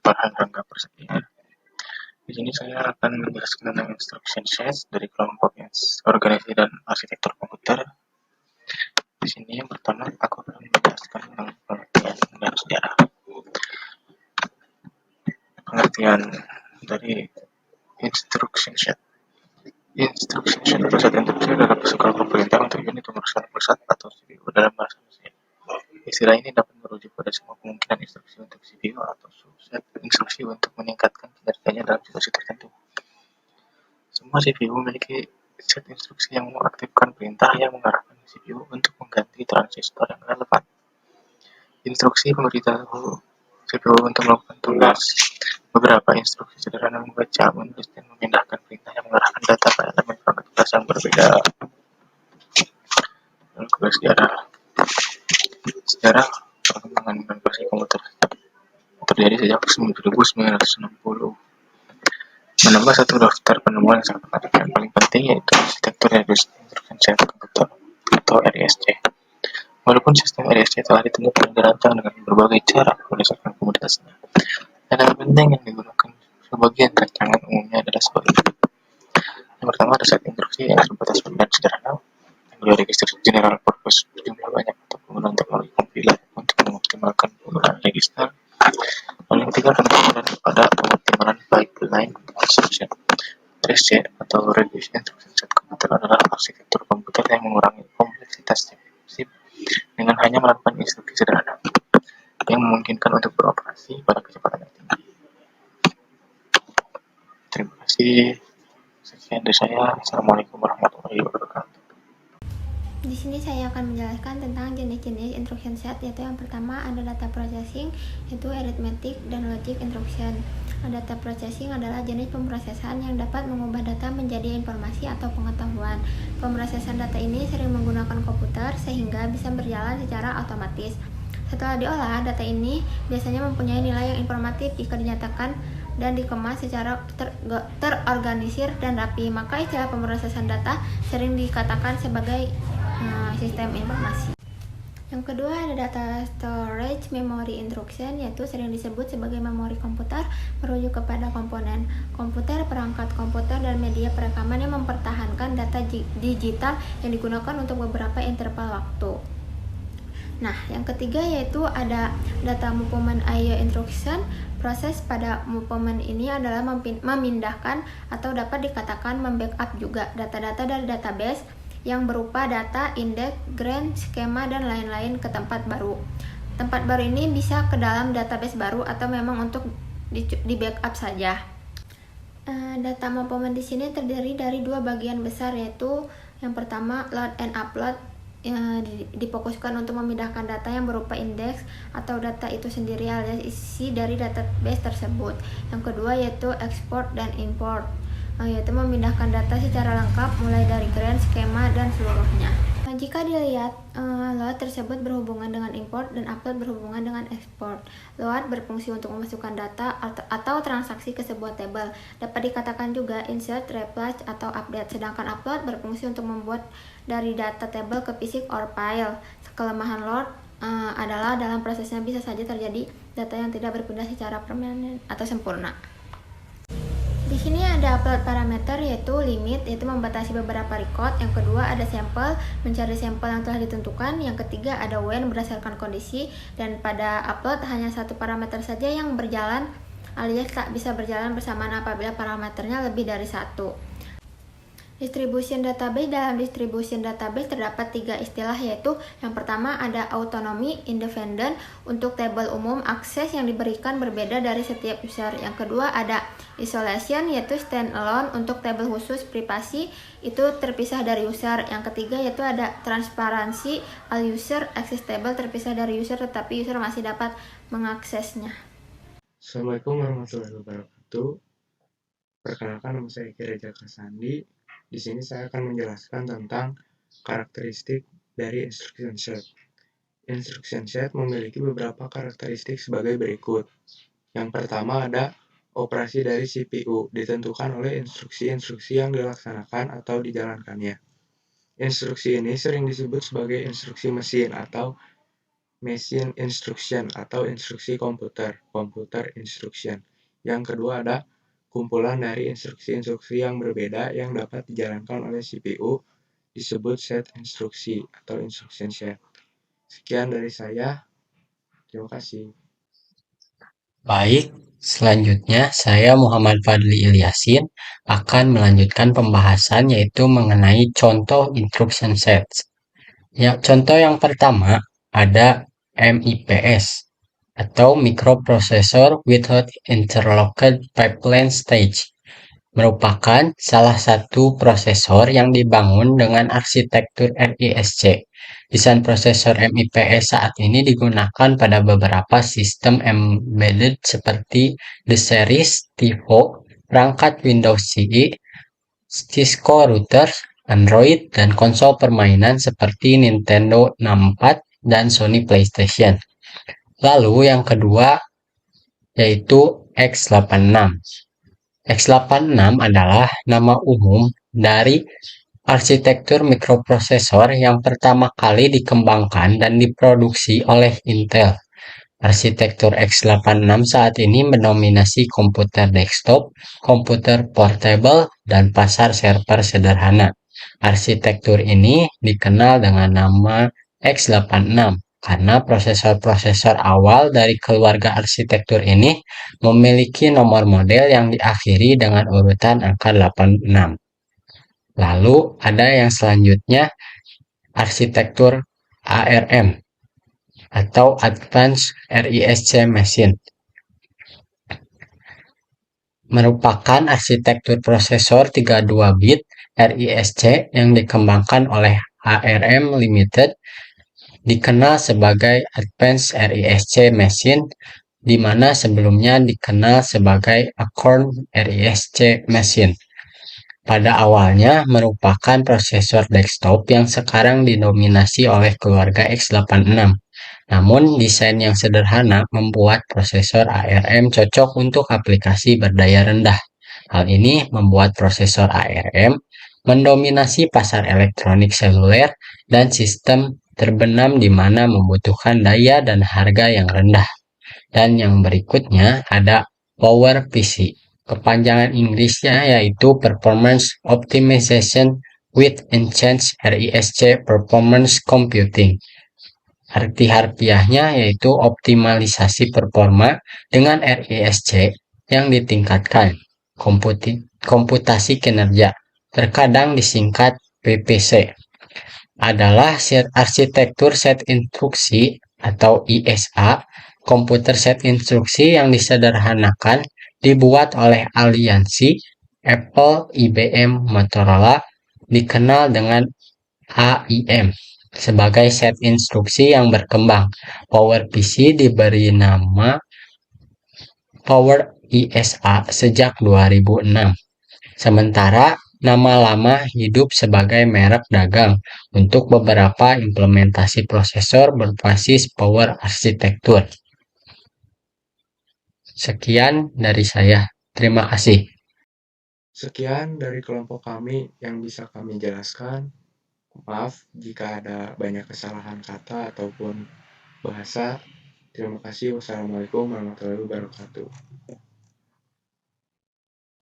Farhan Rangga Prasetya. Di sini saya akan menjelaskan tentang instruction set dari kelompok organisasi dan arsitektur komputer. Di sini yang pertama aku akan menjelaskan tentang pengertian dan sejarah. Pengertian dari instruction set. Instruction set atau set instruksi adalah sekelompok perintah untuk unit pemrosesan pusat atau CPU dalam bahasa mesin. Istilah ini dapat merujuk pada semua kemungkinan instruksi untuk CPU atau subset instruksi untuk meningkatkan kinerjanya dalam situasi tertentu. Semua CPU memiliki set instruksi yang mengaktifkan perintah yang mengarahkan CPU untuk mengganti transistor yang relevan. Instruksi memberitahu CPU untuk melakukan tugas. Beberapa instruksi sederhana membaca, menulis, dan memindahkan perintah yang mengarahkan data pada elemen perangkat kelas yang berbeda. Lalu sejarah. Sejarah perkembangan informasi komputer terjadi sejak 1960. Menambah satu daftar penemuan yang sangat menarik dan paling penting yaitu arsitektur instruction set komputer atau RISC. Walaupun sistem RISC telah ditemukan dan dirancang dengan berbagai cara berdasarkan komoditasnya, ada penting yang digunakan sebagian rancangan umumnya adalah sebagai berikut. Yang pertama ada set instruksi yang terbatas dan sederhana. Yang kedua register general purpose berjumlah banyak untuk penggunaan teknologi compiler untuk mengoptimalkan penggunaan register. Lalu yang ketiga penekanan pada pengoptimalan pipeline instruction. RISC atau Reduced Instruction Set Komputer adalah arsitektur komputer yang mengurangi kompleksitas chip dengan hanya melakukan instruksi sederhana yang memungkinkan untuk beroperasi pada kecepatan yang tinggi. Terima kasih. Sekian dari saya. Assalamualaikum warahmatullahi wabarakatuh. Di sini saya akan menjelaskan tentang jenis-jenis instruction set, yaitu yang pertama ada data processing, yaitu arithmetic dan logic instruction. Data processing adalah jenis pemrosesan yang dapat mengubah data menjadi informasi atau pengetahuan. Pemrosesan data ini sering menggunakan komputer sehingga bisa berjalan secara otomatis. Setelah diolah, data ini biasanya mempunyai nilai yang informatif jika dinyatakan dan dikemas secara terorganisir dan rapi. Maka istilah pemrosesan data sering dikatakan sebagai sistem informasi. Yang kedua ada data storage memory instruction, yaitu sering disebut sebagai memori komputer, merujuk kepada komponen komputer, perangkat komputer, dan media perekaman yang mempertahankan data digital yang digunakan untuk beberapa interval waktu. Nah, yang ketiga yaitu ada data movement IO instruction. Proses pada movement ini adalah memindahkan atau dapat dikatakan membackup juga data-data dari database yang berupa data, indeks, grand, skema, dan lain-lain ke tempat baru. Tempat baru ini bisa ke dalam database baru atau memang untuk di backup saja. Data movement di sini terdiri dari dua bagian besar, yaitu yang pertama load and upload, difokuskan untuk memindahkan data yang berupa indeks atau data itu sendiri alias isi dari database tersebut. Yang kedua yaitu export dan import, yaitu memindahkan data secara lengkap mulai dari grand, skema, dan seluruhnya. Jika dilihat, load tersebut berhubungan dengan import dan upload berhubungan dengan export. Load berfungsi untuk memasukkan data atau transaksi ke sebuah tabel. Dapat dikatakan juga insert, replace, atau update. Sedangkan upload berfungsi untuk membuat dari data tabel ke fisik or file. Kelemahan load adalah dalam prosesnya bisa saja terjadi data yang tidak berpindah secara permanen atau sempurna. Di sini ada upload parameter yaitu limit, yaitu membatasi beberapa record. Yang kedua ada sampel, mencari sampel yang telah ditentukan. Yang ketiga ada when, berdasarkan kondisi. Dan pada upload hanya satu parameter saja yang berjalan alias tak bisa berjalan bersamaan apabila parameternya lebih dari satu. Distribution database. Dalam distribution database terdapat tiga istilah, yaitu yang pertama ada autonomy, independent. Untuk tabel umum, akses yang diberikan berbeda dari setiap user. Yang kedua ada isolation, yaitu standalone. Untuk tabel khusus, privasi, itu terpisah dari user. Yang ketiga yaitu ada transparansi, all user access table, terpisah dari user tetapi user masih dapat mengaksesnya. Assalamualaikum warahmatullahi wabarakatuh. Perkenalkan, nama saya Reja Kasandi. Di sini saya akan menjelaskan tentang karakteristik dari instruction set. Instruction set memiliki beberapa karakteristik sebagai berikut. Yang pertama ada operasi dari CPU, ditentukan oleh instruksi-instruksi yang dilaksanakan atau dijalankannya. Instruksi ini sering disebut sebagai instruksi mesin atau machine instruction atau instruksi komputer, computer instruction. Yang kedua ada kumpulan dari instruksi-instruksi yang berbeda yang dapat dijalankan oleh CPU disebut set instruksi atau instruction set. Sekian dari saya. Terima kasih. Baik, selanjutnya saya Muhammad Fadli Ilyasin akan melanjutkan pembahasan yaitu mengenai contoh instruction sets. Ya, contoh yang pertama ada MIPS atau Microprocessor Without Interlocked Pipeline Stage. Merupakan salah satu prosesor yang dibangun dengan arsitektur RISC. Desain prosesor MIPS saat ini digunakan pada beberapa sistem embedded seperti The Series, TiVo, perangkat Windows CE, Cisco routers, Android, dan konsol permainan seperti Nintendo 64 dan Sony PlayStation. Lalu yang kedua yaitu X86. X86 adalah nama umum dari arsitektur mikroprosesor yang pertama kali dikembangkan dan diproduksi oleh Intel. Arsitektur X86 saat ini mendominasi komputer desktop, komputer portable, dan pasar server sederhana. Arsitektur ini dikenal dengan nama X86 karena prosesor-prosesor awal dari keluarga arsitektur ini memiliki nomor model yang diakhiri dengan urutan angka 86. Lalu ada yang selanjutnya arsitektur ARM atau Advanced RISC Machine. Merupakan arsitektur prosesor 32 bit RISC yang dikembangkan oleh ARM Limited, dikenal sebagai Advanced RISC Machine, di mana sebelumnya dikenal sebagai Acorn RISC Machine. Pada awalnya merupakan prosesor desktop yang sekarang didominasi oleh keluarga X86. Namun, desain yang sederhana membuat prosesor ARM cocok untuk aplikasi berdaya rendah. Hal ini membuat prosesor ARM mendominasi pasar elektronik seluler dan sistem terbenam di mana membutuhkan daya dan harga yang rendah. Dan yang berikutnya ada PowerPC. Kepanjangan Inggrisnya yaitu Performance Optimization with Enhanced RISC Performance Computing. Arti harfiahnya yaitu optimalisasi performa dengan RISC yang ditingkatkan. Komputasi kinerja, terkadang disingkat PPC, adalah arsitektur set instruksi atau ISA, komputer set instruksi yang disederhanakan dibuat oleh aliansi Apple, IBM, Motorola, dikenal dengan AIM sebagai set instruksi yang berkembang. PowerPC diberi nama Power ISA sejak 2006. Sementara nama lama hidup sebagai merek dagang untuk beberapa implementasi prosesor berbasis power arsitektur. Sekian dari saya. Terima kasih. Sekian dari kelompok kami yang bisa kami jelaskan. Maaf jika ada banyak kesalahan kata ataupun bahasa. Terima kasih. Wassalamualaikum warahmatullahi wabarakatuh.